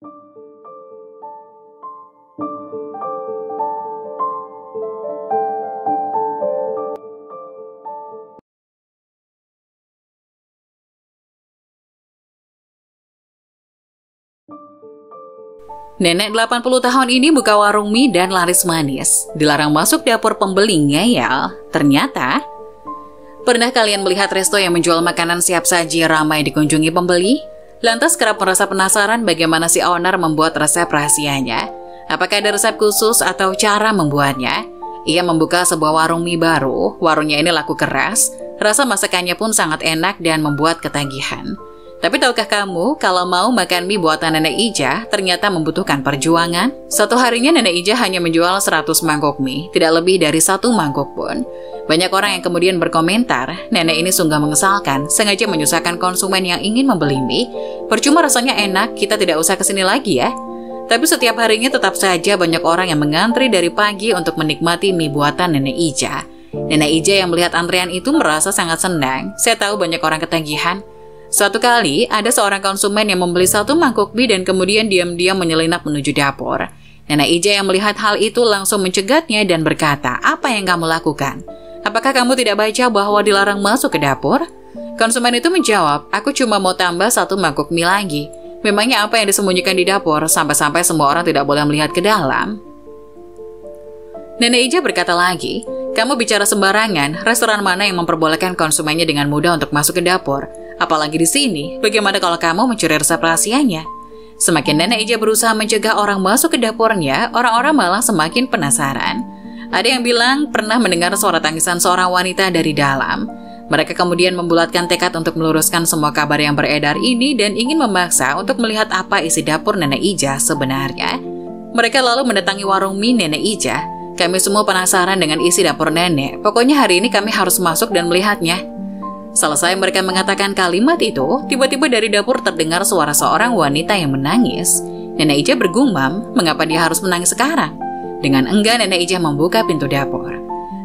Nenek 80 tahun ini buka warung mie dan laris manis. Dilarang masuk dapur pembelinya ya. Ternyata, pernah kalian melihat resto yang menjual makanan siap saji ramai dikunjungi pembeli? Lantas kerap merasa penasaran bagaimana si owner membuat resep rahasianya. Apakah ada resep khusus atau cara membuatnya? Ia membuka sebuah warung mie baru. Warungnya ini laku keras. Rasa masakannya pun sangat enak dan membuat ketagihan. Tapi tahukah kamu, kalau mau makan mie buatan Nenek Ija, ternyata membutuhkan perjuangan? Satu harinya Nenek Ija hanya menjual 100 mangkok mie, tidak lebih dari 1 mangkok pun. Banyak orang yang kemudian berkomentar, nenek ini sungguh mengesalkan, sengaja menyusahkan konsumen yang ingin membeli mie. Percuma rasanya enak, kita tidak usah kesini lagi ya. Tapi setiap harinya tetap saja banyak orang yang mengantri dari pagi untuk menikmati mie buatan Nenek Ija. Nenek Ija yang melihat antrean itu merasa sangat senang. Saya tahu banyak orang ketagihan. Suatu kali, ada seorang konsumen yang membeli 1 mangkok mie dan kemudian diam-diam menyelinap menuju dapur. Nenek Ija yang melihat hal itu langsung mencegatnya dan berkata, "Apa yang kamu lakukan? Apakah kamu tidak baca bahwa dilarang masuk ke dapur?" Konsumen itu menjawab, "Aku cuma mau tambah 1 mangkok mie lagi. Memangnya apa yang disembunyikan di dapur sampai-sampai semua orang tidak boleh melihat ke dalam?" Nenek Ija berkata lagi, "Kamu bicara sembarangan, restoran mana yang memperbolehkan konsumennya dengan mudah untuk masuk ke dapur? Apalagi di sini, bagaimana kalau kamu mencuri resep rahasianya?" Semakin Nenek Ija berusaha mencegah orang masuk ke dapurnya, orang-orang malah semakin penasaran. Ada yang bilang pernah mendengar suara tangisan seorang wanita dari dalam. Mereka kemudian membulatkan tekad untuk meluruskan semua kabar yang beredar ini dan ingin memaksa untuk melihat apa isi dapur Nenek Ija sebenarnya. Mereka lalu mendatangi warung mie Nenek Ija. "Kami semua penasaran dengan isi dapur nenek. Pokoknya hari ini kami harus masuk dan melihatnya." Selesai mereka mengatakan kalimat itu, tiba-tiba dari dapur terdengar suara seorang wanita yang menangis. Nenek Ija bergumam, mengapa dia harus menangis sekarang? Dengan enggan Nenek Ija membuka pintu dapur.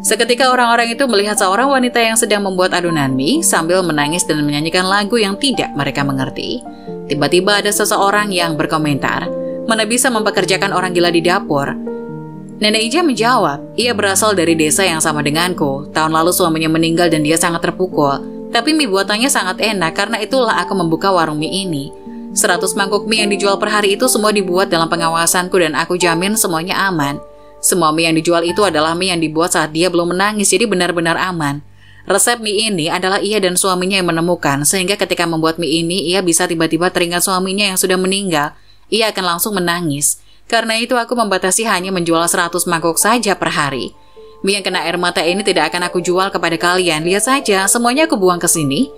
Seketika orang-orang itu melihat seorang wanita yang sedang membuat adonan mie sambil menangis dan menyanyikan lagu yang tidak mereka mengerti. Tiba-tiba ada seseorang yang berkomentar, "Mana bisa mempekerjakan orang gila di dapur?" Nenek Ija menjawab, "Ia berasal dari desa yang sama denganku. Tahun lalu suaminya meninggal dan dia sangat terpukul. Tapi mie buatannya sangat enak, karena itulah aku membuka warung mie ini. 100 mangkok mie yang dijual per hari itu semua dibuat dalam pengawasanku dan aku jamin semuanya aman. Semua mie yang dijual itu adalah mie yang dibuat saat dia belum menangis, jadi benar-benar aman. Resep mie ini adalah ia dan suaminya yang menemukan, sehingga ketika membuat mie ini, ia bisa tiba-tiba teringat suaminya yang sudah meninggal. Ia akan langsung menangis. Karena itu aku membatasi hanya menjual 100 mangkok saja per hari. Mie yang kena air mata ini tidak akan aku jual kepada kalian. Lihat saja, semuanya aku buang ke sini."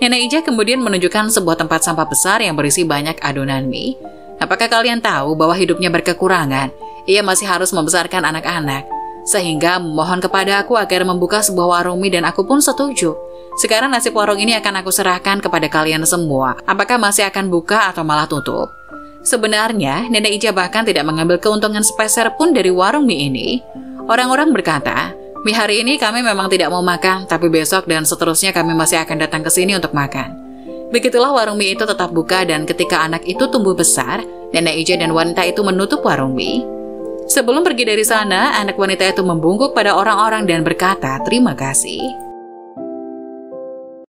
Nenek Ija kemudian menunjukkan sebuah tempat sampah besar yang berisi banyak adonan mie. Apakah kalian tahu bahwa hidupnya berkekurangan? Ia masih harus membesarkan anak-anak. Sehingga memohon kepada aku agar membuka sebuah warung mie dan aku pun setuju. Sekarang nasib warung ini akan aku serahkan kepada kalian semua. Apakah masih akan buka atau malah tutup? Sebenarnya, Nenek Ija bahkan tidak mengambil keuntungan sepeser pun dari warung mie ini. Orang-orang berkata, "Mie hari ini kami memang tidak mau makan, tapi besok dan seterusnya kami masih akan datang ke sini untuk makan." Begitulah warung mie itu tetap buka dan ketika anak itu tumbuh besar, Nenek Ija dan wanita itu menutup warung mie. Sebelum pergi dari sana, anak wanita itu membungkuk pada orang-orang dan berkata, "Terima kasih."